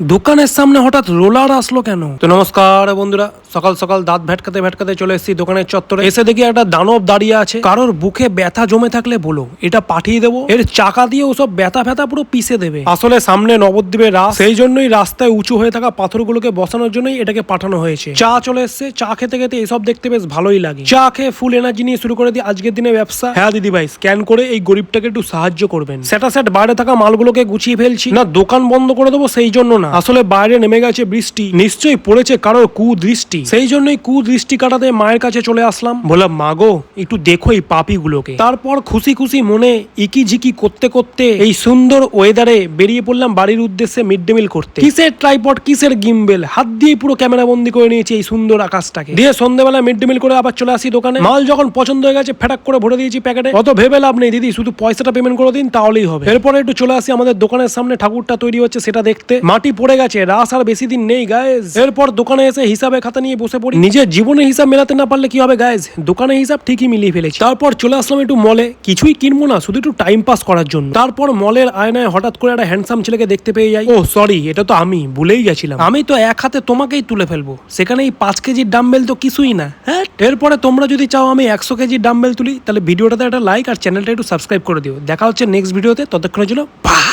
দোকানের সামনে হঠাৎ রোলার আসলো কেন? তো নমস্কার বন্ধুরা, সকাল সকাল দাঁত ভেটকাতে ভেটকাতে চলে এসেছি দোকানের চত্বরে। এসে দেখি একটা দানব দাঁড়িয়ে আছে। কারোর বুকে ব্যথা জমে থাকলে বলো, এটা পাঠিয়ে দেবো। এর চাকা দিয়ে ওসব ব্যথা ফ্যাথা পুরো পিষে দেবে। আসলে সামনে নবদ্বীপের রাস, সেই জন্যই রাস্তায় উঁচু হয়ে থাকা পাথরগুলোকে বসানোর জন্যই এটাকে পাঠানো হয়েছে। চা চলে এসছে, চা খেতে খেতে এসব দেখতে বেশ ভালোই লাগে। চা খেয়ে ফুল এনার্জি নিয়ে শুরু করে দিই আজকের দিনে ব্যবসা। হ্যাঁ দিদি ভাই, স্ক্যান করে এই গরিবটাকে একটু সাহায্য করবেন। সেটা সেট বাইরে থাকা মালগুলোকে গুছিয়ে ফেলছি। না দোকান বন্ধ করে দেবো সেই জন্য না, আসলে বাইরে নেমে গেছে বৃষ্টি, নিশ্চয়ই পড়েছে কারোর কুদৃষ্টি। সেই জন্যই কুদৃষ্টি কাটাতে মায়ের কাছে চলে আসলাম। বললাম মা গো, একটু দেখো এই পাপি গুলোকে। তারপর খুশি খুশি মনে ইকি ঝিকি করতে করতে এই সুন্দর ওয়েদারে বেরিয়ে পড়লাম বাড়ির উদ্দেশ্যে মিড ডে মিল করতে। কিসের ট্রাইপড, কিসের গিম্বেল, হাত দিয়ে পুরো ক্যামেরা বন্দি করে নিয়েছি এই সুন্দর আকাশটাকে। দিয়ে সন্ধ্যাবেলা মিড ডে মিল করে আবার চলে আসি দোকানে। মাল যখন পছন্দ হয়ে গেছে ফেটাক করে ভরে দিয়েছি প্যাকেটে। অত ভেবে লাভ নেই দিদি, শুধু পয়সাটা পেমেন্ট করে দিন তাহলেই হবে। এরপরে একটু চলে আসি আমাদের দোকানের সামনে ঠাকুরটা তৈরি হচ্ছে সেটা দেখতে। মাটি পড়ে গেছে, রাস আর বেশি দিন নেই গাইজ। এরপর দোকানে এসে হিসাবে খাতা নিয়ে বসে পড়ি। নিজের জীবনে হিসাব মেলাতে না পারলে কি হবে গাইজ, দোকানে হিসাব ঠিকই মিলিয়ে ফেলেছি। তারপর চলে আসলাম একটু মলে, কিছুই কিনবো না, শুধু একটু টাইম পাস করার জন্য। তারপর মলের আয়নায় হঠাৎ করে একটা হ্যান্ডসাম ছেলেকে দেখতে পেয়ে যাই। ও সরি, এটা তো আমি ভুলেই গেছিলাম। আমি তো এক হাতে তোমাকেই তুলে ফেলবো, সেখানে এই 5 কেজির ডাম্বেল তো কিছুই না। হ্যাঁ, এরপরে তোমরা যদি চাও আমি 100 কেজির ডাম্বেল তুলি, তাহলে ভিডিওটাতে একটা লাইক আর চ্যানেলটা একটু সাবস্ক্রাইব করে দিও। দেখা হচ্ছে নেক্সট ভিডিওতে, ততক্ষণের জন্য বাই।